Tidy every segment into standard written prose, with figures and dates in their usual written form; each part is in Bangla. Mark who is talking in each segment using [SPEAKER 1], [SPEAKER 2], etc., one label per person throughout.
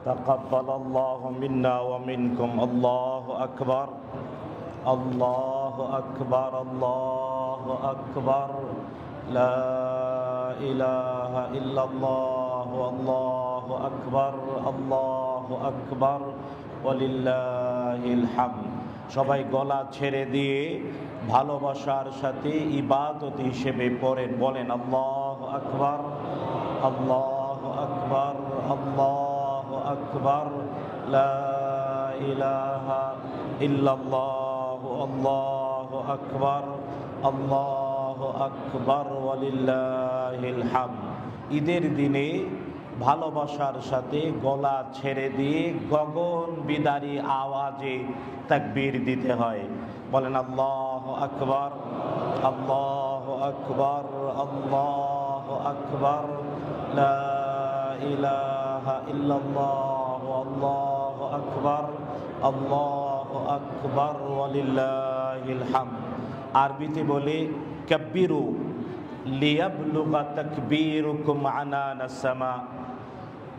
[SPEAKER 1] تقبل الله منا ومنكم الله أكبر الله أكبر الله أكبر لا إله إلا الله الله أكبر الله أكبر ولله الحمد। সবাই গলা ছেড়ে দিয়ে ভালোবাসার সাথে ইবাদত হিসেবে পড়েন, বলেন আল্লাহু আকবার আল্লাহু আকবার আল্লাহু আকবার লা ইলাহা ইল্লাল্লাহ আল্লাহু আকবার আল্লাহু আকবার ওয়ালিল্লাহিল হামদ। ঈদের দিনে ভালোবাসার সাথে গলা ছেড়ে দিয়ে গগন বিদারী আওয়াজে তাকবীর দিতে হয়, বলেন আল্লাহু আকবার আল্লাহু আকবার আল্লাহু আকবার লা ইলাহা ইল্লাল্লাহ আল্লাহু আকবার আল্লাহু আকবার ওয়ালিল্লাহিল হামদ। আরবিতে বলে কাব্বিরু লিয়াবলুগা তাকবীরুকুম আনানাস সামা,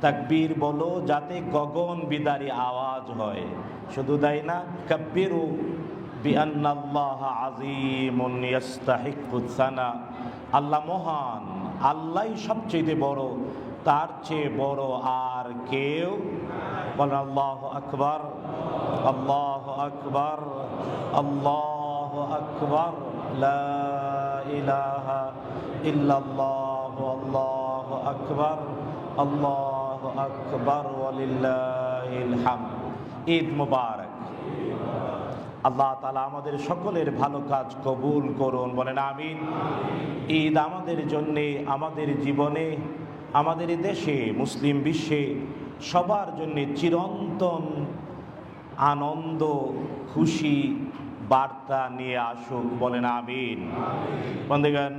[SPEAKER 1] তাকবীর বলো যাতে গগন বিদারী আওয়াজ হয়। শুধু তাই না, কাব্বিরু বিআন্নাল্লাহ আযীমুন ইস্তাহিক্কুস সানা, আল্লাহ মহান, আল্লাহই সবচেয়ে বড়, তার চেয়ে বড় আর কেউ। বলেন আল্লাহু আকবার আল্লাহু আকবার আল্লাহু আকবার লা ইলাহা ইল্লাল্লাহ আল্লাহু আকবার আল্লাহু আকবার ওয়ালিল্লাহিল হামদ। ঈদ মুবারক। আল্লাহ তাআলা আমাদের সকলের ভালো কাজ কবুল করুন, বলেন আমিন। ঈদ আমাদের জন্যে, আমাদের জীবনে, আমাদের দেশে, মুসলিম বিশ্বে সবার জন্যে চিরন্তন আনন্দ, খুশি বার্তা নিয়ে আসুক, বলেন আমিন। বন্ধুগণ,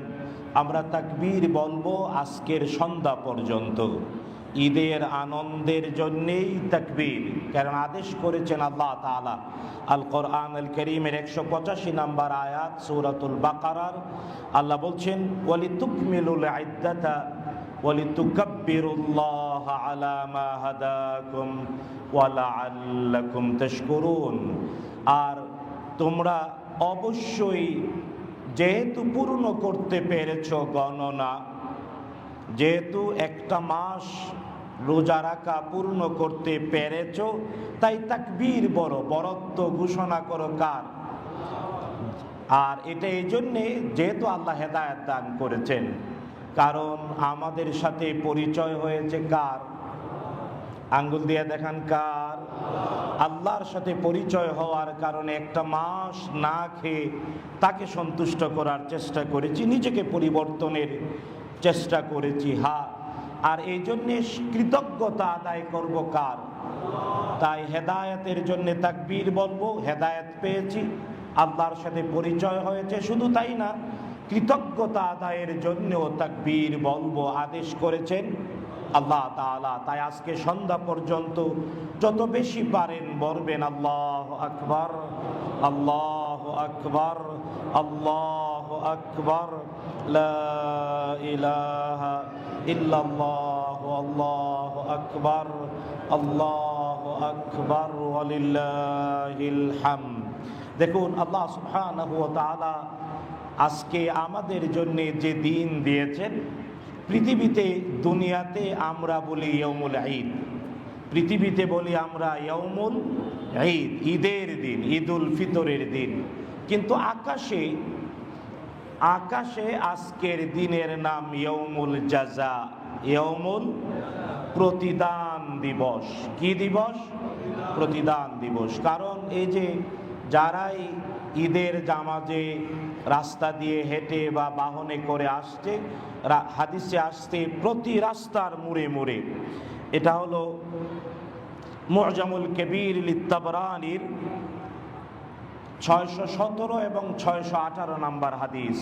[SPEAKER 1] আমরা তাকবীর বলবো আজকের সন্ধ্যা পর্যন্ত। ঈদের আনন্দের জন্যেই তাকবীর, কারণ আদেশ করেছেন আল্লাহ তাআলা আল কোরআন আল কারীমের 185 নম্বর আয়াত সূরাতুল বাকারার। আল্লাহ বলছেন ওয়ালিতুকমিলুল ইদ্দাতা ওয়ালিতুকাব্বিরুল্লাহ আলা মা হাদাকুম ওয়া লাআল্লাকুম তাশকুরুন। আর তোমরা অবশ্যই যেহেতু পূর্ণ করতে পেরেছ গণনা, যেহেতু একটা মাস রোজা রাখা পূর্ণ করতে পেরেছ, তাই তাকবীর বড়, বরত্ব ঘোষণা করো কার? আর এটা এই জন্যে যেহেতু আল্লাহ হেদায়েত দান করেছেন, কারণ আমাদের সাথে পরিচয় হয়েছে কার? আঙ্গুল দিয়ে দেখান কার? আল্লাহর সাথে পরিচয় হওয়ার কারণে একটা মাস না খেয়ে তাকে সন্তুষ্ট করার চেষ্টা করেছি, নিজেকে পরিবর্তনের চেষ্টা করেছি। আর এই জন্যে কৃতজ্ঞতা আদায় করব কার? তাই হেদায়েতের জন্যে তাকবীর বলবো, হেদায়েত পেয়েছি, আল্লাহর সাথে পরিচয় হয়েছে। শুধু তাই না, কৃতজ্ঞতা আদায়ের জন্যও তাকবীর বলবো আদেশ করেছেন আল্লাহ তাআলা। তাই আজকে সন্ধ্যা পর্যন্ত যত বেশি পারেন বলবেন আল্লাহু আকবার আল্লাহু আকবার আল্লাহু আকবার লা ইলাহা ইল্লাল্লাহ আল্লাহু আকবার আল্লাহু আকবার ওয়ালিল্লাহিল হামদ। দেখুন, আল্লাহ সুবহানাহু ওয়া তাআলা আজকে আমাদের জন্য যে দিন দিয়েছেন, পৃথিবীতে, দুনিয়াতে আমরা বলি ইয়াউমুল ঈদ, পৃথিবীতে বলি আমরা ইয়াউমুল ঈদ, ঈদের দিন, ঈদুল ফিতরের দিন। কিন্তু আকাশে আজকের দিনের নাম ইয়াউমুল জাযা, ইয়াউমুল প্রতিদান দিবস। কি দিবস? প্রতিদান দিবস। কারণ এই যে যারাই ঈদের জামাজে রাস্তা দিয়ে হেঁটে বা বাহনে করে আসছে, হাদিসে আসছে প্রতি রাস্তার মোড়ে মোড়ে, এটা হলো মুআজামুল কবির লিত-তাবরানির 617 এবং 618 নম্বর হাদিস।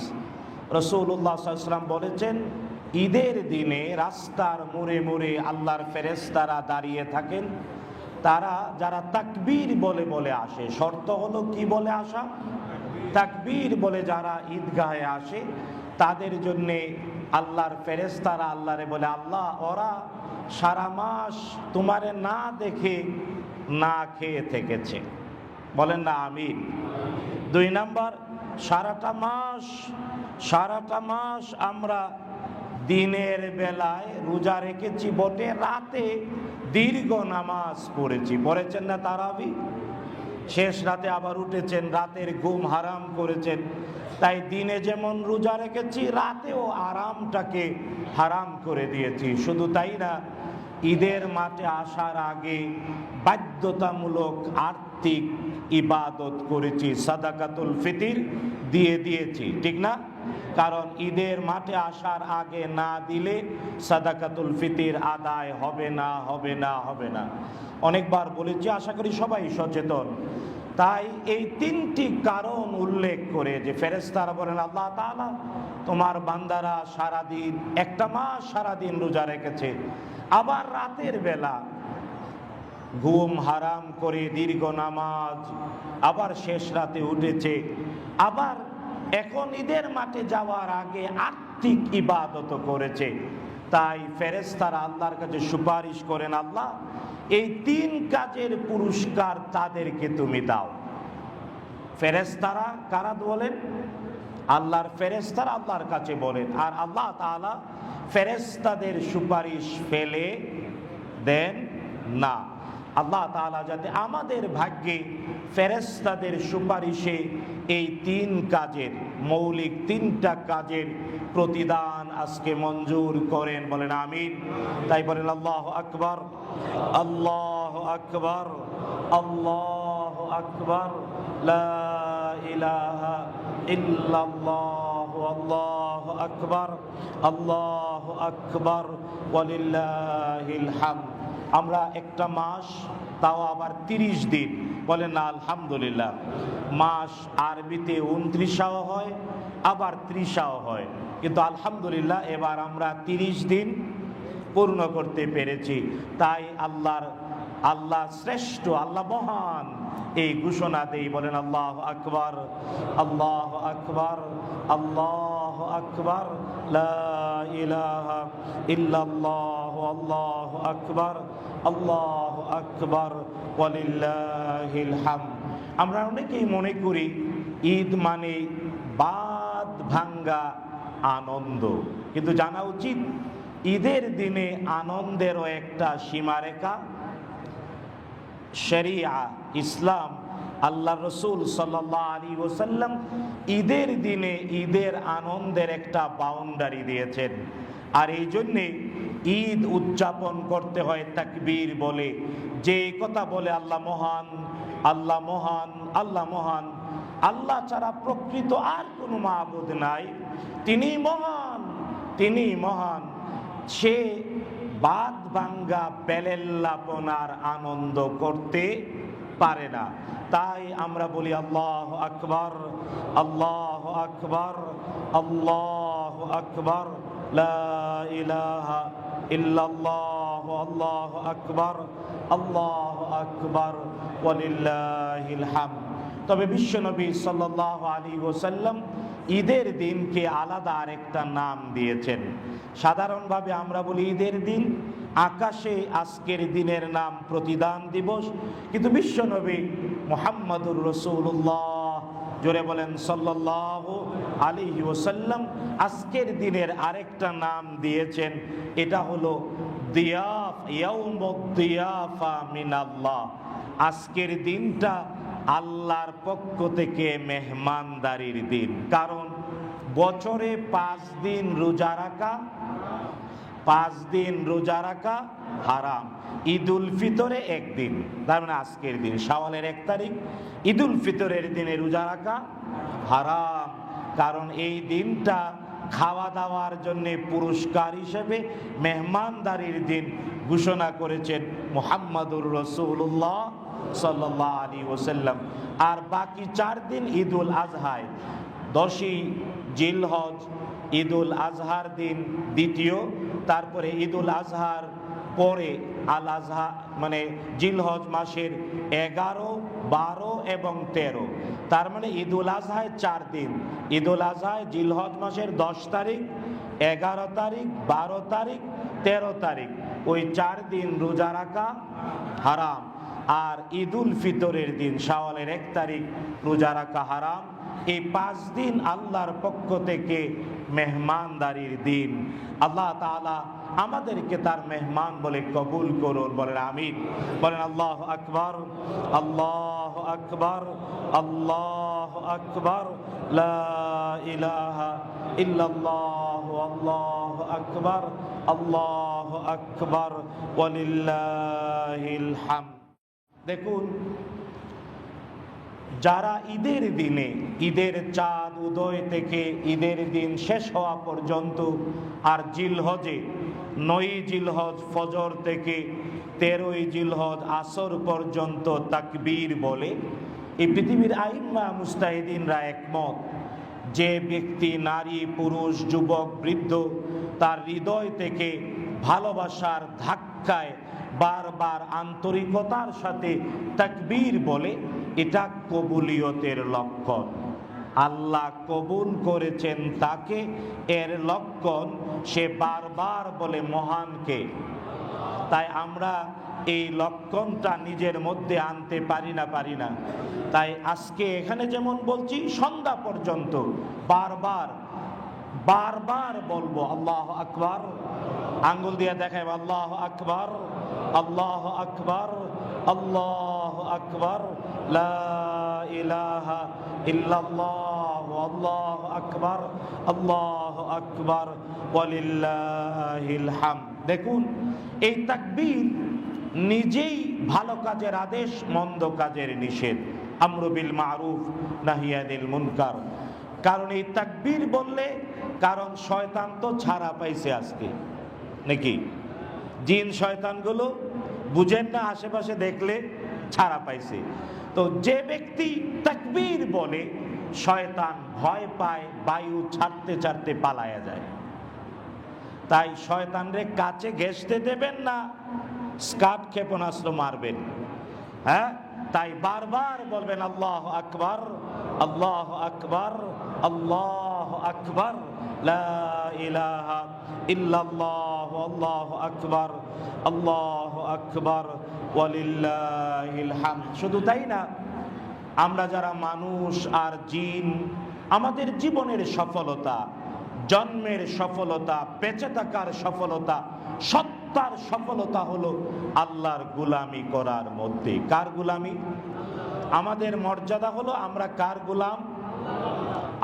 [SPEAKER 1] রাসূলুল্লাহ সাল্লাল্লাহু আলাইহি ওয়াসাল্লাম বলেছেন, ঈদের দিনে রাস্তার মোড়ে মোড়ে আল্লাহর ফেরেশতারা দাঁড়িয়ে থাকেন। তারা যারা তাকবীর বলে বলে আসে, শর্ত হলো কি বলে আসা? তাকবীর বলে যারা ঈদগাহে আসে, তাদের জন্যে আল্লাহর ফেরেশতারা আল্লাহরে বলে, আল্লাহ ওরা সারা মাস তোমারে না দেখে না খেয়ে থেকেছে, বলেন না আমিন। 2 নাম্বার, সারাটা মাস আমরা দিনের বেলায় রোজা রেখেছি বটে, রাতে দীর্ঘ নামাজ পড়েছেন না তারাবি, শেষ রাতে আবার উঠেছেন, রাতের ঘুম হারাম করেছেন। তাই দিনে যেমন রোজা রেখেছি, রাতেও আরামটাকে হারাম করে দিয়েছি। শুধু তাই না, ঈদের মাঠে আসার আগে বাধ্যতামূলক আর্থিক ইবাদত করেছি, সাদাকাতুল ফিতর দিয়েছি, ঠিক না? কারণ ঈদের মাঠে আসার আগে না দিলে সাদাকাতুল ফিতর আদায় হবে না। অনেকবার বলেছি, আশা করি সবাই সচেতন। তাই এই 3টি কারণ উল্লেখ করে যে ফেরেশতারা বলেন, আল্লাহ তাআলা তোমার বান্দারা সারাদিন, একটা মাস সারাদিন রোজা রেখেছে, আবার রাতের বেলা ঘুম হারাম করে দীর্ঘ নামাজ, আবার শেষ রাতে উঠেছে, আবার এখন ঈদের মাঠে যাওয়ার আগে আর্থিক ইবাদত করেছে। তাই ফেরেশতারা আল্লাহর কাছে সুপারিশ করেন, আল্লাহ এই 3 কাজের পুরস্কার তাদেরকে তুমি দাও। ফেরেশতারা কারা বলেন? আল্লাহর ফেরেশতারা আল্লাহর কাছে বলেন, আর আল্লাহ তাআলা ফেরেশতাদের সুপারিশ ফেলে দেন না। আল্লাহ তাআলা যাতে আমাদের ভাগ্যে ফেরেশতাদের সুপারিশে এই 3 কাজের, মৌলিক 3টা কাজের প্রতিদান আজকে মঞ্জুর করেন, বলেন আমিন। তাই বলেন আল্লাহু আকবার, আল্লাহু আকবার, আল্লাহু আকবার, লা ইলাহা ইল্লাল্লাহ, আল্লাহু আকবার, আল্লাহু আকবার, ওয়ালিল্লাহিল হামদ। আমরা একটা মাস, তাও আবার 30 দিন, বলেন না আলহামদুলিল্লাহ। মাস আরবিতে 29 হয়, আবার 30 হয়, কিন্তু আলহামদুলিল্লাহ এবার আমরা 30 দিন পূর্ণ করতে পেরেছি। তাই আল্লাহ শ্রেষ্ঠ, আল্লাহ মহান, এই ঘোষণা দেই, বলেন আল্লাহু আকবার, আল্লাহু আকবার, আল্লাহু আকবার, লা ইলাহা ইল্লাল্লাহ, আল্লাহু আকবার, আল্লাহু আকবার, ওয়ালিল্লাহিল হামদ। আমরা অনেকেই মনে করি ঈদ মানে বাদ ভাঙ্গা আনন্দ, কিন্তু জানা উচিত ঈদের দিনে আনন্দেরও একটা সীমারেখা। শরিয়া, ইসলাম, আল্লাহ রসুল সাল্লাল্লাহু আলাইহি ওয়াসাল্লাম ঈদের দিনে ঈদের আনন্দের একটা বাউন্ডারি দিয়েছেন। আর এই জন্যে ঈদ উদযাপন করতে হয় তাকবীর বলে, যে কথা বলে আল্লাহ মহান, আল্লাহ মহান, আল্লাহ মহান, আল্লাহ ছাড়া প্রকৃত আর কোনো মাবুদ নাই, তিনি মহান, তিনি মহান, সে বাদ ভাঙ্গা বেলেল্লাপনার আনন্দ করতে পারে না। তাই আমরা বলি আল্লাহু আকবার, আল্লাহু আকবার, আল্লাহু আকবার, লা ইলাহা ইল্লাল্লাহ, আল্লাহু আকবার, আল্লাহু আকবার, ওয়ালিল্লাহিল হামদ। তবে বিশ্বনবী সাল্লাল্লাহু আলাইহি ওয়াসাল্লাম ঈদের দিনকে আলাদা আরেকটা নাম দিয়েছেন। সাধারণভাবে আমরা বলি ঈদের দিন, আকাশে আজকের দিনের নাম প্রতিদান দিবস, কিন্তু বিশ্বনবী মুহাম্মদুর রাসূলুল্লাহ, জোরে বলেন সাল্লাল্লাহু আলাইহি ওয়াসাল্লাম, আজকের দিনের আরেকটা নাম দিয়েছেন, এটা হলো দিয়াফ, ইয়াউমুদ দিয়াফা মিনাল্লাহ। আজকের দিনটা আল্লাহর পক্ষ থেকে মেহমানদারির দিন। কারণ বছরে 5 দিন রোজা রাখা, 5 দিন রোজা রাখা হারাম। ঈদুল ফিতরে 1 দিন, তার মানে আজকের দিন শাওয়ালের 1 তারিখ, ঈদুল ফিতরের দিনে রোজা রাখা হারাম। কারণ এই দিনটা খাওয়া দাওয়ার জন্য পুরস্কার হিসেবে মেহমানদারির দিন ঘোষণা করেছেন মুহাম্মদুর রাসূলুল্লাহ সাল্লাল্লাহু আলাইহি ওয়াসাল্লাম। আর বাকি 4 দিন ঈদুল আজহায়, 10ই জিলহজ ঈদুল আজহার দিন দ্বিতীয়, তারপরে ঈদুল আজহার পরে আল আজহা মানে জিলহজ মাসের 11, 12 এবং 13, তার মানে ঈদুল আজহায় 4 দিন। ঈদুল আজহায় জিলহজ মাসের 10 তারিখ, 11 তারিখ, 12 তারিখ, 13 তারিখ, ওই 4 দিন রোজা রাখা হারাম। আর ঈদুল ফিতরের দিন শাওয়ালের 1 তারিখ রোজা রাখা হারাম। এই 5 দিন আল্লাহর পক্ষ থেকে মেহমানদারির দিন। আল্লাহ তাআলা আমাদেরকে তার মেহমান বলে কবুল করুন। বলেন আমিন। বলেন আল্লাহু আকবার, আল্লাহু আকবার, আল্লাহু আকবার, লা ইলাহা ইল্লাল্লাহ, আল্লাহু আকবার, আল্লাহু আকবার, ওয়ালিল্লাহিল হামদ। দেখুন, যারা ঈদের দিনে, ঈদের চাঁদ উদয় থেকে ঈদের দিন শেষ হওয়া পর্যন্ত, আর জিলহজে 9 জিলহজ ফজর থেকে 13 জিলহজ আসর পর্যন্ত তাকবীর বলে, এই পৃথিবীর আইম্মা মুস্তাহিদিনরা একমত যে ব্যক্তি, নারী, পুরুষ, যুবক, বৃদ্ধ, তার হৃদয় থেকে ভালোবাসার ধাক্কায় বারবার আন্তরিকতার সাথে তাকবীর বলে, এটা কবুলিয়তের লক্ষণ। আল্লাহ কবুল করেছেন তাকে, এর লক্ষণ সে বারবার বলে মহানকে। তাই আমরা এই লক্ষণটা নিজের মধ্যে আনতে পারি না। তাই আজকে এখানে যেমন বলছি, সন্ধ্যা পর্যন্ত বারবার বলবো আল্লাহু আকবার, আঙ্গুল দিয়ে দেখাই আল্লাহু আকবার, আল্লাহু আকবার, আল্লাহু আকবার, লা ইলাহা ইল্লাল্লাহ, আল্লাহু আকবার, আল্লাহু আকবার, ওয়ালিল্লাহিল হামদ। দেখুন, এই তাকবীর নিজেই ভালো কাজের আদেশ, মন্দ কাজের নিষেধ, আমরু বিল মারুফ, নাহি আনিল মুনকার। কারণ এই তাকবীর বললে, কারণ শয়তান তো ছাড়া পাইছে আজকে, নাকি? জিন শয়তানগুলো বুঝেন না, আশেপাশে দেখলে ছাড়া পাইছে। তো যে ব্যক্তি তাকবীর বলে, শয়তান ভয় পায়, বায়ু ছাড়তে ছাড়তে পালায়া যায়। তাই শয়তানরে কাছে ঘেঁষতে দেবেন না, স্কাট ক্ষেপণাস্ত্র মারবেন। হ্যাঁ, তাই বারবার বলবেন আল্লাহু আকবার, আল্লাহু আকবার, আল্লাহু আকবার, লা ইলাহা ইল্লাল্লাহ, আল্লাহু আকবার, আল্লাহু আকবার, ওয়ালিল্লাহিল হামদ। শুধু তাই না, আমরা যারা মানুষ আর জিন, আমাদের জীবনের সফলতা, জন্মের সফলতা, বেঁচে থাকার সফলতা, সত্তার সফলতা হলো আল্লাহর গোলামি করার মধ্যে। কার গোলামি? আমাদের মর্যাদা হলো আমরা কার গোলাম?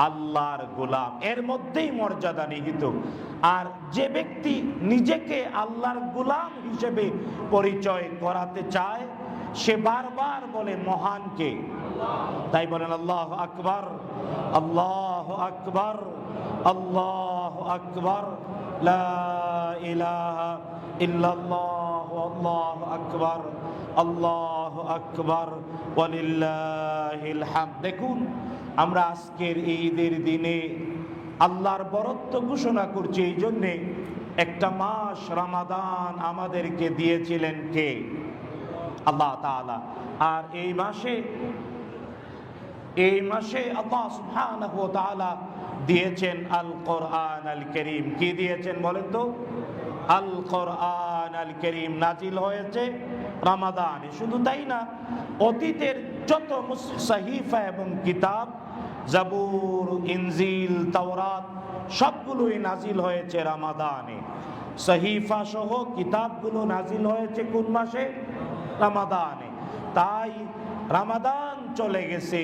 [SPEAKER 1] আল্লাহর গোলাম। এর মধ্যেই মর্যাদা নিহিত। আর যে ব্যক্তি নিজেকে আল্লাহর গোলাম হিসেবে পরিচয় করাতে চায়, সে বারবার বলে মহানকে। তাই বলেন আল্লাহু আকবার, আল্লাহু আকবার, আল্লাহু আকবার, লা ইলাহা ইল্লাল্লাহ, আল্লাহু আকবার, আল্লাহু আকবার, ওয়ালিল্লাহিল হামদ। দেখুন, আমরা আজকের ঈদের দিনে আল্লাহর বরত্ব ঘোষণা করছি। এই জন্যে একটা মাস রমাদান আমাদেরকে দিয়েছিলেন কে? আল্লাহ তাআলা। আর এই মাসে আল্লাহ সুবহানাহু ওয়া তাআলা দিয়েছেন আল কোরআন আল কারীম। কি দিয়েছেন বলেন তো? আল কোরআন আল কারীম নাজিল হয়েছে রমাদানে। শুধু তাই না, অতীতের যত সাহিফা এবং কিতাব, জাবুর, ইনজিল, তাওরাত, সবগুলোই নাজিল হয়েছে রমাদানে। সাহিফা সহ কিতাবগুলো নাজিল হয়েছে কোন মাসে? রমাদানে। তাই রমাদান চলে গেছে,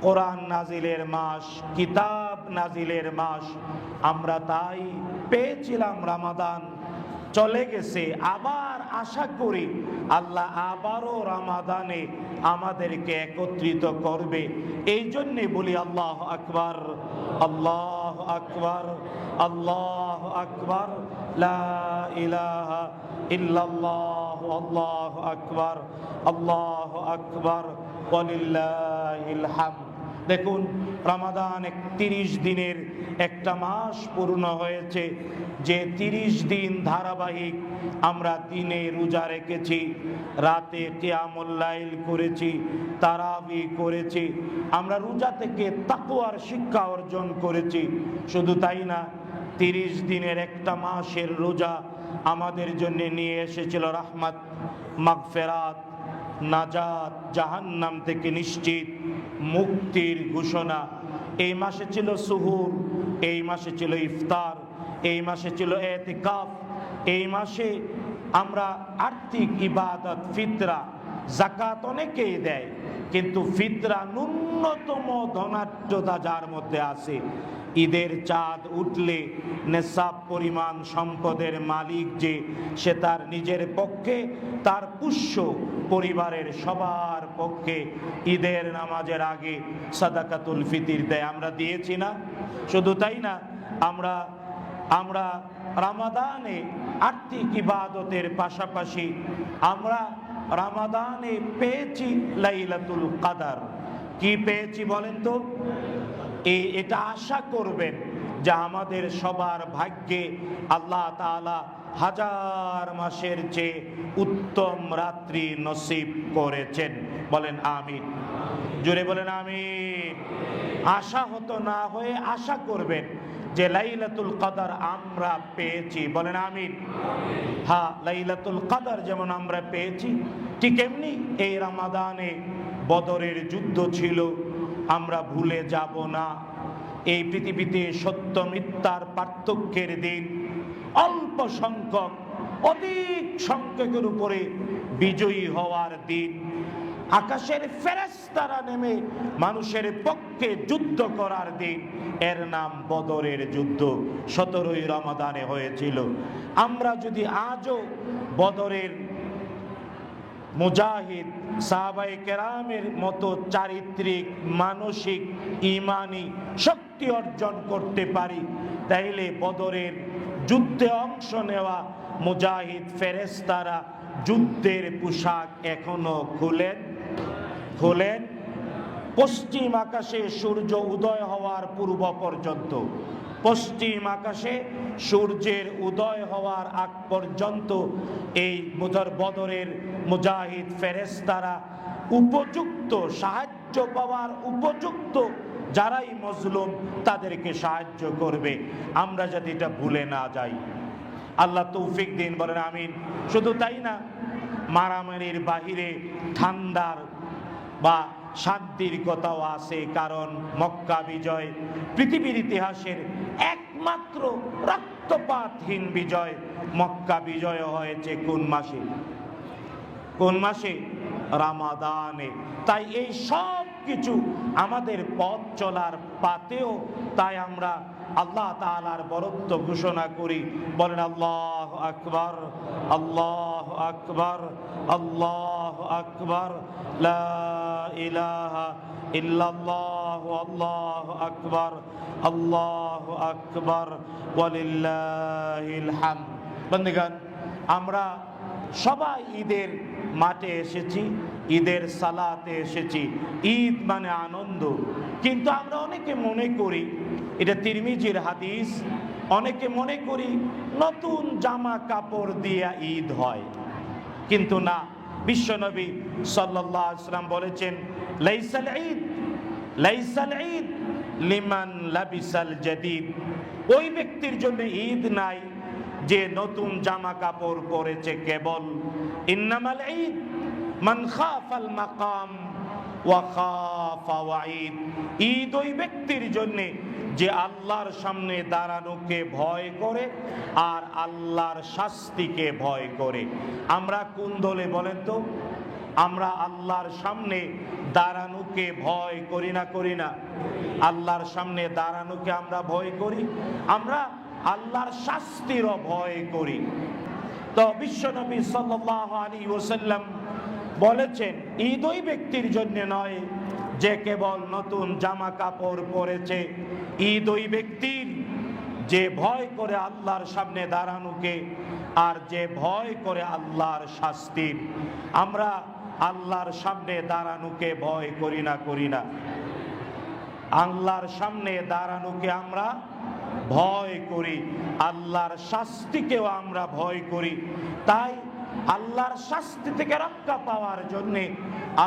[SPEAKER 1] কোরআন নাজিলের মাস, কিতাব নাজিলের মাস। আমরা তাই পেয়েছিলাম রমাদান, চলে গেছে। আবার আশা করি আল্লাহ আবারও রমাদানে আমাদেরকে একত্রিত করবে। এই জন্যে বলি আল্লাহু আকবার, আল্লাহু আকবার, আল্লাহু আকবার, লা ইলাহা ইল্লাল্লাহ, আল্লাহু আকবার, আল্লাহু আকবার, ওয়ালিল্লাহিল হামদ। দেখুন, রমাদান 31 দিনের একটা মাস পূর্ণ হয়েছে। যে 30 দিন ধারাবাহিক আমরা দিনে রোজা রেখেছি, রাতে কিয়ামুল লাইল করেছি, তারাবি করেছি, আমরা রোজা থেকে তাকওয়ার শিক্ষা অর্জন করেছি। শুধু তাই না, 30 দিনের একটা মাসের রোজা আমাদের জন্য নিয়ে এসেছিল রাহমাত, মাগফিরাত, নাজাত, জাহান্নাম থেকে নিশ্চিত মুক্তির ঘোষণা। এই মাসে ছিল সুহুর, এই মাসে ছিল ইফতার, এই মাসে ছিল এতেকাফ, এই মাসে আমরা আর্থিক ইবাদত, ফিতরা, যাকাত অনেকেই দেয়, কিন্তু ফিতরা ন্যূনতম ধনাঢ্যতা যার মধ্যে আছে, ঈদের চাঁদ উঠলে নেশাব পরিমাণ সম্পদের মালিক যে, সে তার নিজের পক্ষে, তার পুষ্য পরিবারের সবার পক্ষে ঈদের নামাজের আগে সাদাকাতুল ফিতির দেয়। আমরা দিয়েছি না? শুধু তাই না, আমরা রমাদানে আর্থিক ইবাদতের পাশাপাশি আমরা রমাদানে পেয়েছি লাইলাতুল কদর। কি পেয়েছি বলেন তো? এটা আশা করবেন যে আমাদের সবার ভাগ্যে আল্লাহ তাআলা হাজার মাসের চেয়ে উত্তম রাত্রি নসিব করেছেন। বলেন আমিন, জোরে বলেন আমিন। আশা হতো না হয়ে আশা করবেন যে লাইলাতুল কদর আমরা পেয়েছি। বলেন আমিন। হ্যাঁ, লাইলাতুল কদর যেমন আমরা পেয়েছি, ঠিক এমনি এই রমাদানে বদরের যুদ্ধ ছিল, আমরা ভুলে যাব না। এই পৃথিবীতে সত্য মিথ্যার পার্থক্যের দিন, অল্প সংখ্যক অধিক সংখ্যকের উপরে বিজয়ী হওয়ার দিন, আকাশের ফেরেশতারা নেমে মানুষের পক্ষে যুদ্ধ করার দিন, এর নাম বদরের যুদ্ধ। 17ই রমাদানে হয়েছিল। আমরা যদি আজও বদরের মুজাহিদ সাহাবায়ে কেরামের মতো চারিত্রিক, মানসিক, ঈমানি শক্তি অর্জন করতে পারি, তাইলে বদরের যুদ্ধে অংশ নেওয়া মুজাহিদ ফেরেশতারা যুদ্ধের পোশাক এখনো খুলেন। পশ্চিম আকাশে সূর্য উদয় হওয়ার পূর্ব পর্যন্ত, পশ্চিম আকাশে সূর্যের উদয় হওয়ার আগ পর্যন্ত এই বদরের মুজাহিদ ফেরেশতারা উপযুক্ত সাহায্য পাওয়ার উপযুক্ত, যারাই মজলুম তাদেরকে সাহায্য করবে। আমরা যাতে এটা ভুলে না যাই, আল্লাহ তৌফিক দিন। বলেন আমিন। শুধু তাই না, মারামারির বাহিরে ঠান্ডার বা শান্তির কথাও আছে, কারণ মক্কা বিজয় পৃথিবীর ইতিহাসের একমাত্র রক্তপাতহীন বিজয়। মক্কা বিজয় হয়েছে কোন মাসে? কোন মাসে? রমাদানে। তাই এই সব কিছু আমাদের পথ চলার পাতেও, তাই আমরা আল্লাহ তাআলার বরত্ব ঘোষণা করি। বলেন আল্লাহু আকবার, আল্লাহু আকবার, আল্লাহু আকবার, লা ইলাহা ইল্লাল্লাহ, আল্লাহু আকবার, আল্লাহু আকবার, ওয়ালিল্লাহিল হামদ। বন্ধুগণ, আমরা সবাই ঈদের মাঠে এসেছি, ঈদের সালাতে এসেছি। ঈদ মানে আনন্দ, কিন্তু আমরা অনেকে মনে করি, এটা তিরমিজির হাদিস, অনেকে মনে করি নতুন জামা কাপড় দিয়ে ঈদ হয়, কিন্তু না। বিশ্বনবী সাল্লাল্লাহু আলাইহি ওয়াসাল্লাম বলেছেন, লাইসাল ঈদ লিমান লাবিসাল জাদীদ। ওই ব্যক্তির জন্য ঈদ নাই যে নতুন জামা কাপড় পরেছে কেবল। ইন্নামাল ঈদ মান খাফাল মাকাম ওয়া খাফা ওয়াঈদ। ঈদ ওই ব্যক্তির জন্য যে আল্লাহর সামনে দাঁড়ানোকে ভয় করে আর আল্লাহর শাস্তিকে ভয় করে। আমরা কোন দলে বলেন তো? আমরা আল্লাহর সামনে দাঁড়ানোকে ভয় করি না? করি না? আল্লাহর সামনে দাঁড়ানোকে আমরা ভয় করি, আমরা আল্লাহর শাস্তিরও ভয় করি। তো বিশ্বনবী সাল্লাল্লাহু আলাইহি ওয়াসাল্লাম বলেছেন, ঈদ ওই ব্যক্তির জন্য নয় যে কেবল নতুন জামা কাপড় পরেছে। ঈদ ওই ব্যক্তির যে ভয় করে আল্লাহর সামনে দাঁড়ানোকে আর যে ভয় করে আল্লাহর শাস্তির। আমরা আল্লাহর সামনে দাঁড়ানোকে ভয় করি না? করি না? আল্লাহর সামনে দাঁড়ানোকে আমরা ভয় করি, আল্লাহর শাস্তিকেও আমরা ভয় করি। তাই আল্লাহর শাস্তি থেকে রক্ষা পাওয়ার জন্যে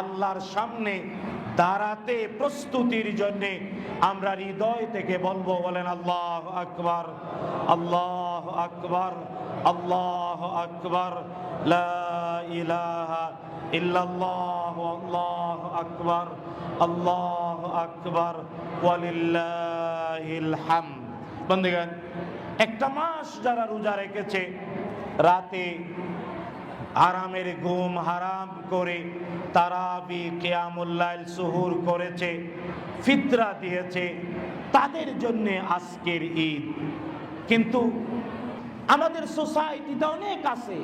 [SPEAKER 1] আল্লাহর সামনে দাঁড়াতে প্রস্তুতির জন্য আমরা হৃদয় থেকে বলবো, বলেন আল্লাহু আকবার, আল্লাহু আকবার, আল্লাহু আকবার, লা ইলাহা ইল্লাল্লাহ, আল্লাহু আকবার, আল্লাহু আকবার, ওয়ালিল্লাহিল হামদ। বন্ধুগণ, একটা মাস যারা রোজা রেখেছে, রাতে আরামের ঘুম হারাম করে তারাবি কিয়ামুল লাইল সুহুর করেছে, ফিতরা দিয়েছে, তাদের জন্য আজকের ঈদ। কিন্তু আমাদের সোসাইটিতে অনেক আছে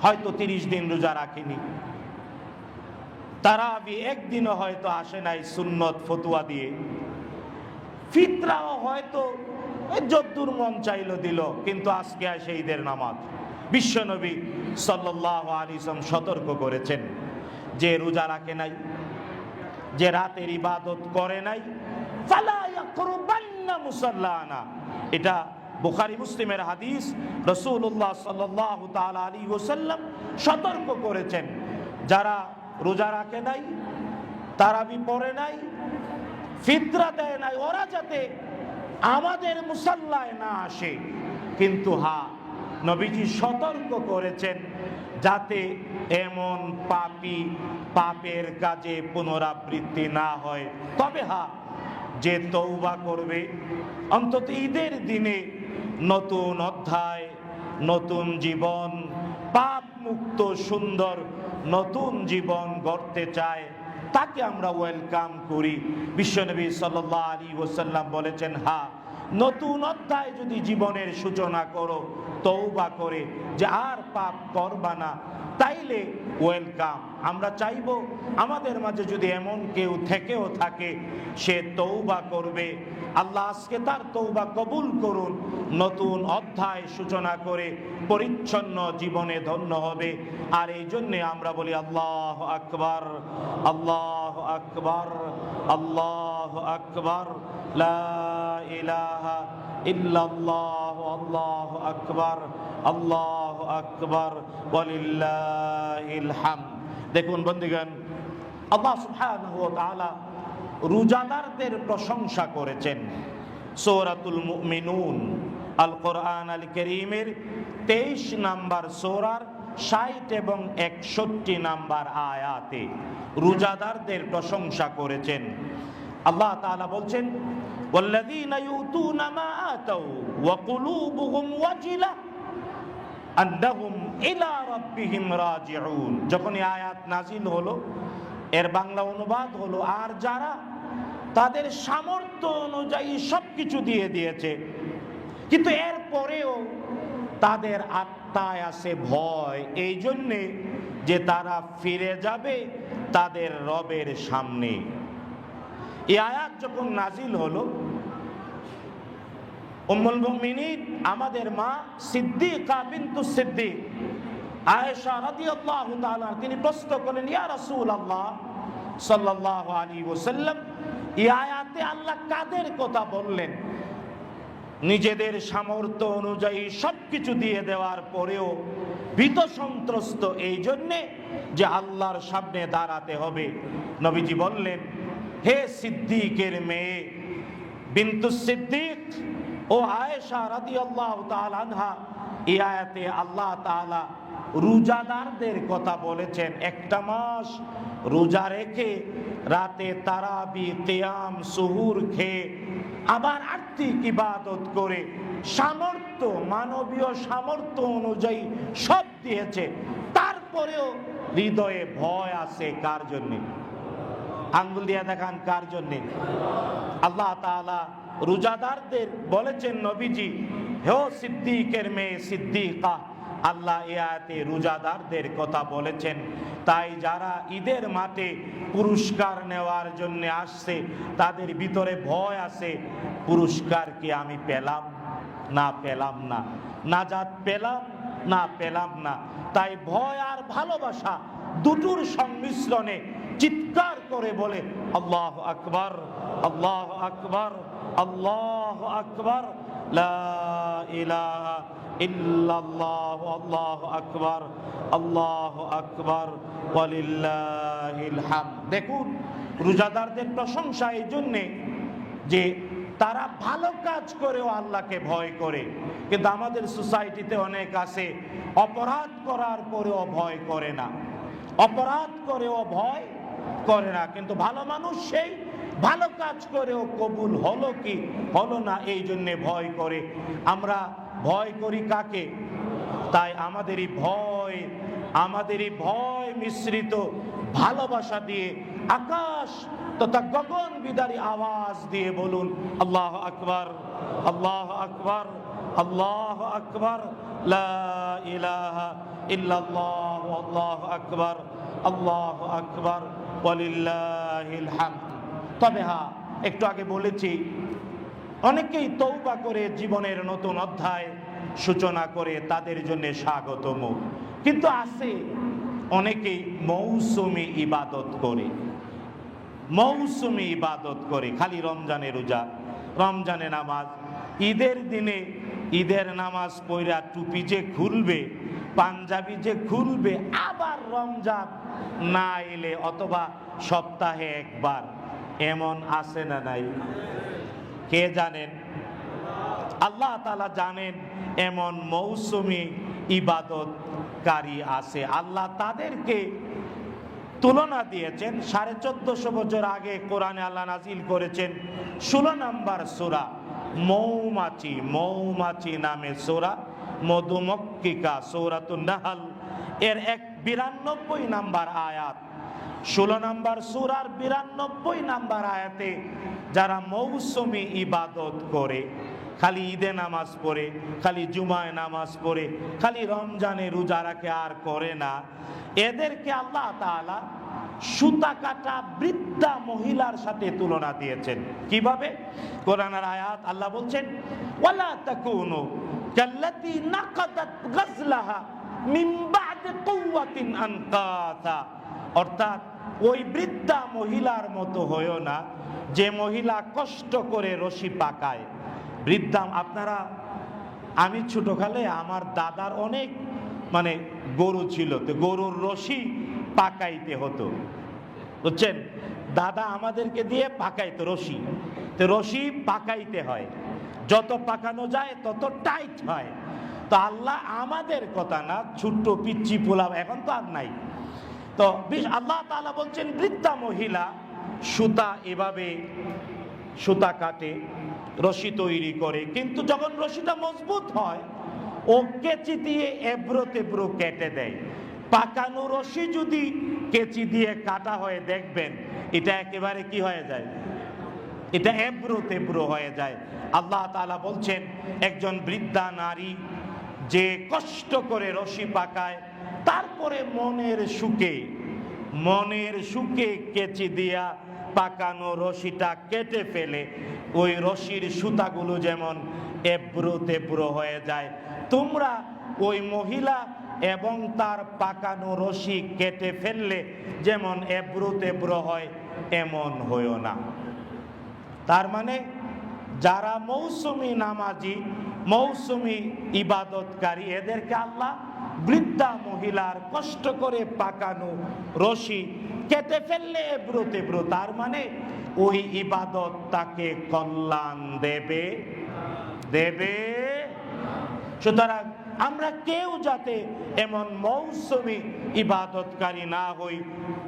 [SPEAKER 1] হয়তো 30 দিন রোজা রাখেনি, তারাবি একদিনও হয়তো আসে নাই সুন্নত ফতুয়া দিয়ে, ফিতরাও হয়তো যদ্দুর মন চাইলো দিল, কিন্তু আজকে আসে ঈদের নামাজ। বিশ্বনবী সাল্লাল্লাহু আলাইহি ওয়াসাল্লাম সতর্ক করেছেন যে রোজা রাখে নাই, যে রাতের ইবাদত করে নাই, ফালা ইয়াকরুবান্না মুসাল্লানা। এটা বুখারী মুসলিমের হাদিস। রাসূলুল্লাহ সাল্লাল্লাহু তাআলা আলাইহি ওয়াসাল্লাম সতর্ক করেছেন, যারা রোজা রাখে নাই, তারাবি পড়ে নাই, ফিতরা দেয় নাই, ওরা যাতে আমাদের মুসাল্লায় না আসে। কিন্তু নবীজি সতর্ক করেছেন যাতে এমন পাপের কাজে পুনরাবৃত্তি না হয়। তবে যে তওবা করবে, অন্তত ঈদের দিনে নতুন অধ্যায়, নতুন জীবন, পাপ মুক্ত সুন্দর নতুন জীবন গড়তে চায়, তাকে আমরা ওয়েলকাম করি। বিশ্বনবী সাল্লাল্লাহু আলাইহি ওয়াসাল্লাম বলেছেন, নতুন অধ্যায় যদি জীবনের সূচনা করো তওবা করে যে আর পাপ করবা না, তাইলে ওয়েলকাম। আমরা চাইবো আমাদের মাঝে যদি এমন কেউ থেকেও থাকে, সে তওবা করবে, আল্লাহ আজকে তার তওবা কবুল করুন, নতুন অধ্যায় সূচনা করে পরিচ্ছন্ন জীবনে ধন্য হবে। আর এই জন্যে আমরা বলি আল্লাহু আকবার, আল্লাহু আকবার, আল্লাহু আকবার, লা ইলাহা ইল্লাল্লাহ, আল্লাহু আকবার, আল্লাহু আকবার, ওয়ালিল্লাহিল হামদ। দেখুন বন্ধুগণ, আল্লাহ সুবহানাহু ওয়া তাআলা রোজাদারদের প্রশংসা করেছেন সূরাতুল মুমিনুন, আল কোরআন আল কারীমের 23 নম্বর সূরার 60 এবং 61 নম্বর আয়াতে রোজাদারদের প্রশংসা করেছেন। আল্লাহ তাআলা বলছেন, ওয়াল্লাযীনা ইউতুনা মা আতাউ ওয়া কুলুবুহুম ওয়াজিলা আন্নাহুম ইলা রাব্বিহিম রাজিউন। যখন এই আয়াত নাজিল হলো, এর বাংলা অনুবাদ হলো, আর যারা তাদের সামর্থ্য অনুযায়ী সবকিছু দিয়ে দিয়েছে, কিন্তু এর পরেও তাদের আত্মায় আছে ভয়, এই জন্যে যে তারা ফিরে যাবে তাদের রবের সামনে। এই আয়াত যখন নাজিল হলো, উম্মুল মুমিনিন আমাদের মা সিদ্দিকা বিনতু সিদ্দিক আয়েশা রাদিয়াল্লাহু তাআলা, তিনি প্রশ্ন করলেন, ইয়া রাসূলুল্লাহ সাল্লাল্লাহু আলাইহি ওয়াসাল্লাম, এই আয়াতে আল্লাহ কাদের কথা বললেন? নিজেদের সামর্থ্য অনুযায়ী সবকিছু দিয়ে দেওয়ার পরেও ভীত সন্ত্রস্ত এই জন্যে যে আল্লাহর সামনে দাঁড়াতে হবে। নবীজি বললেন, হে সিদ্দিকের মেয়ে বিনতু সিদ্দিক ও আয়েশা রাদিয়াল্লাহু তাআলা আনহা, এই আয়াতে আল্লাহ তাআলা রোজাদারদের কথা বলেছেন। একটা মাস রোজা রেখে রাতে তারাবি কিয়াম সুহুর খেয়ে আবার আর্থিক ইবাদত করে সামর্থ্য, মানবীয় সামর্থ্য অনুযায়ী সব দিয়েছে, তারপরেও হৃদয়ে ভয় আছে। কার জন্য? আঙ্গুল দিয়ে দেখান কার জন্য? আল্লাহ তাআলা রোজাদারদের বলেছেন, নবীজি হে সিদ্দিকের মেয়ে সিদ্দিকা, আল্লাহ এই আয়াতে রোজাদারদের কথা বলেছেন। তাই যারা ঈদের মাঠে পুরস্কার নেওয়ার জন্য আসছে, তাদের ভিতরে ভয় আছে, পুরস্কার কি আমি পেলাম না পেলাম না, নাজাত পেলাম না পেলাম না। তাই ভয় আর ভালোবাসা দুটোর সংমিশ্রণে চিৎকার করে বলে, আল্লাহু আকবার, আল্লাহু আকবার, আল্লাহু আকবার, লা ইলাহা ইল্লাল্লাহু আল্লাহু আকবার, আল্লাহু আকবার, ওয়ালিল্লাহিল হামদ। দেখুন রোজাদারদের প্রশংসা এই জন্যে যে তারা ভালো কাজ করেও আল্লাহকে ভয় করে। কিন্তু আমাদের সোসাইটিতে অনেক আছে অপরাধ করার পরেও ভয় করে না, অপরাধ করেও ভয় করে না, কিন্তু ভালো মানুষ সেই ভালো কাজ করেও কবুল হলো কি হলো না এই জন্যে ভয় করে। আমরা ভয় করি কাকে? তাই আমাদেরই ভয় মিশ্রিত ভালোবাসা দিয়ে আকাশ তথা গগন বিদারী আওয়াজ দিয়ে বলুন আল্লাহু আকবার, আল্লাহু আকবার, আল্লাহু আকবার, লা ইলাহা ইল্লাল্লাহ, আল্লাহু আকবার, আল্লাহু আকবার, ওয়ালিল্লাহিল হামদ। তবে হ্যাঁ, একটু আগে বলেছি অনেকেই তওবা করে জীবনের নতুন অধ্যায় সূচনা করে, তাদের জন্য স্বাগতম। কিন্তু আছে অনেকেই মৌসুমি ইবাদত করে, খালি রমজানে রোজা, রমজানে নামাজ, ঈদের দিনে ঈদের নামাজ পড়া টুপি যে খুলবে, পাঞ্জাবি যে খুলবে, আবার রমজান না এলে অথবা সপ্তাহে একবার, এমন আছে না নাই? কে জানেন? আল্লাহ তাআলা জানেন এমন মৌসুমি ইবাদতকারী আছে। আল্লাহ তাদেরকে তুলনা দিয়েছেন 1450 বছর আগে কোরআনে আল্লাহ নাজিল করেছেন 16 নম্বর সূরা মৌমাছি নামে সূরা, মধুমক্ষিকা, সূরাতুন নাহল এর 92 নম্বর আয়াত। 16 নম্বর সূরার 92 নম্বর আয়াতে যারা মৌসুমি ইবাদত করে, খালি ঈদে নামাজ পড়ে, খালি জুমায় নামাজ পড়ে, খালি রমজানে রোজা রাখে আর করে না, এদেরকে আল্লাহ তাআলা সুতা কাটা বৃদ্ধা মহিলার সাথে তুলনা দিয়েছেন। কিভাবে? কোরআনের আয়াত আল্লাহ বলছেন ওয়ালা তাকুনু কাল্লাতী নাকাদাত গাজলাহা মিন বা'দি কুওয়াতিন আনকাতা, অর্থাৎ ওই বৃদ্ধা মহিলার মতো হয়ো না যে মহিলা কষ্ট করে রশি পাকায়। বৃদ্ধা, আপনারা, আমি ছোটকালে আমার দাদার অনেক গরু ছিল, তো গরুর রশি পাকাইতে হতো, বুঝছেন? দাদা আমাদেরকে দিয়ে পাকাইতো রশি, তো রশি পাকাইতে হয়, যত পাকানো যায় তত টাইট হয়। তো আল্লাহ আমাদের কথা না, ছোট্ট পিচ্চি পোলাও এখন তো আর নাই, তো আল্লাহ তাআলা বলছেন বৃদ্ধা মহিলা এভাবে সুতা কাটে, রশি তৈরি করে, কিন্তু যখন রশিটা মজবুত হয় ও কেচি দিয়ে এবড়ো তেবড়ো কেটে দেয়। পাকানো রশি যদি কেচি দিয়ে কাটা হয়, দেখবেন এটা একেবারে কি হয়ে যায়? এটা এবড়ো তেবড়ো হয়ে যায়। আল্লাহ তাআলা বলছেন একজন বৃদ্ধা নারী যে কষ্ট করে রশি পাকায়, তারপরে মনের সুখে কেচি দিয়া পাকানো রশিটা কেটে ফেলে, ওই রশির সুতাগুলো যেমন এবড়ো তেবড়ো হয়ে যায়, তোমরা ওই মহিলা এবং তার পাকানো রশি কেটে ফেললে যেমন এবড়ো তেবড়ো হয়, এমন হইও না। তার মানে যারা মৌসুমি নামাজি, মৌসুমি ইবাদতকারী, এদেরকে আল্লাহ বৃদ্ধা মহিলার কষ্ট করে পাকানো রশি কেটে ফেললে এবড়ো তেবড়ো, তার মানে ওই ইবাদত তাকে কল্যাণ দেবে। সুতরাং আমরা কেউ যাতে এমন মৌসুমি ইবাদতকারী না হই,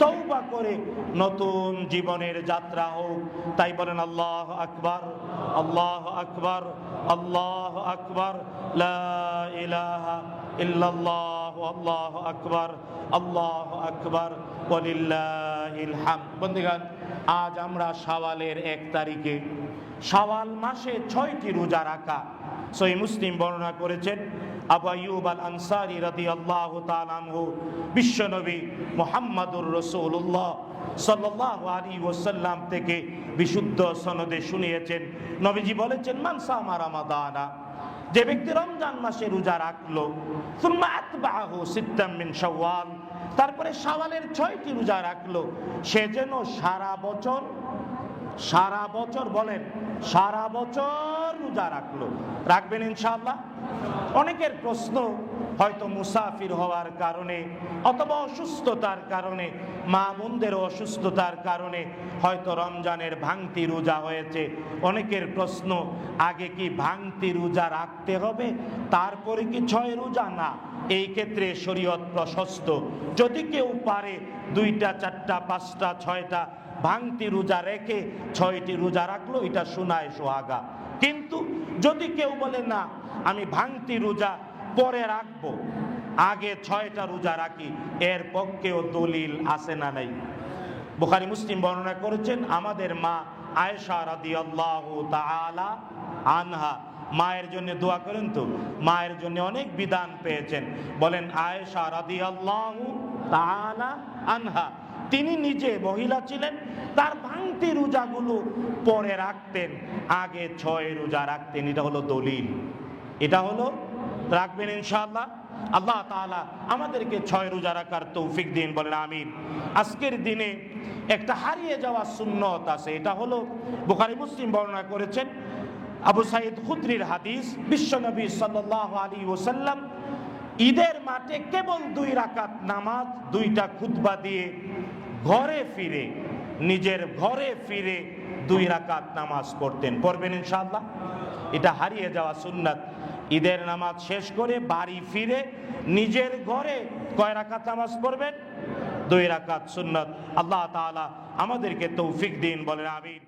[SPEAKER 1] তওবা করে নতুন জীবনের যাত্রা হোক। তাই বলেন আল্লাহু আকবার, আল্লাহু আকবার, আল্লাহু আকবার, লা ইলাহা ইল্লাল্লাহ, আল্লাহু আকবার, আল্লাহু আকবার, ওয়ালিল্লাহিল হামদ। বন্ধুগণ, আজ আমরা শাওয়ালের 1 তারিখে, শাওয়াল মাসে 6টি রোজা রাখা সহিহ মুসলিম বর্ণনা করেছেন আবু আইয়ুব আল আনসারী রাদিয়াল্লাহু তাআলা আনহু, বিশ্বনবী মুহাম্মদুর রাসূলুল্লাহ সাল্লাল্লাহু আলাইহি ওয়াসাল্লাম থেকে বিশুদ্ধ সনদে শুনিয়েছেন, নবীজি বলেছেন মান সামা রমাদানা, যে ব্যক্তি রমজান মাসে রোজা রাখলো, সুম্মা আতবাহু সিত্তাম মিন শাওয়াল, তারপরে শাওয়ালের 6টি রোজা রাখলো, সে যেন সারা বছর বলেন সারা বছর রোজা রাখলো। রাখবেন ইনশাআল্লাহ? অনেকের প্রশ্ন, হয়তো মুসাফির হওয়ার কারণে অথবা অসুস্থতার কারণে, মা বোনদের অসুস্থতার কারণে হয়তো রমজানের ভাঙতি রোজা হয়েছে। অনেকের প্রশ্ন, আগে কি ভাঙতি রোজা রাখতে হবে, তারপরে কি 6 রোজা? না, এই ক্ষেত্রে শরীয়ত প্রশস্ত। যদি কেউ পারে 2টা 4টা 5টা 6টা ভাঙতি রোজা রেখে 6টি রোজা রাখলো, এটা শোনায় সোহাগা। কিন্তু যদি কেউ বলে না, আমি ভাঙতি রোজা পরে রাখবো, আগে 6টা রোজা রাখি, এর পক্ষেও দলিল আছে না নাই? বুখারী মুসলিম বর্ণনা করেছেন, আমাদের মা আয়েশা রাদিয়াল্লাহু তাআলা আনহা, মায়ের জন্য দোয়া করেন তো, মায়ের জন্য অনেক বিধান পেয়েছেন। বলেন আয়েশা রাদিয়াল্লাহু তাআলা আনহা, তিনি নিজে মহিলা ছিলেন, তার ভাঙতি রোজাগুলো পরে রাখতেন, আগে 6 রোজা রাখতেন। এটা হলো দলিল, এটা হলো রাখবেন ইনশাআল্লাহ। আল্লাহ তাআলা আমাদেরকে 6 রোজা রাখার তৌফিক দিন, বলেন আমিন। আজকের দিনে একটা হারিয়ে যাওয়া সুন্নত আছে, এটা হলো বুখারী মুসলিম বর্ণনা করেছেন আবু সাঈদ খুদরির হাদিস, বিশ্বনবী সাল্লাল্লাহু আলাইহি ওয়াসাল্লাম ঈদের মাঠে কেবল 2 রাকাত নামাজ, 2টা খুতবা দিয়ে ঘরে ফিরে, নিজের ঘরে ফিরে 2 রাকাত নামাজ পড়তেন। পড়বেন ইনশাআল্লাহ। এটা হারিয়ে যাওয়া সুন্নাত। ঈদের নামাজ শেষ করে বাড়ি ফিরে নিজের ঘরে কয় রাকাত নামাজ পড়বেন? 2 রাকাত সুন্নাত। আল্লাহ তাআলা আমাদেরকে তৌফিক দিন, বলেন আমিন।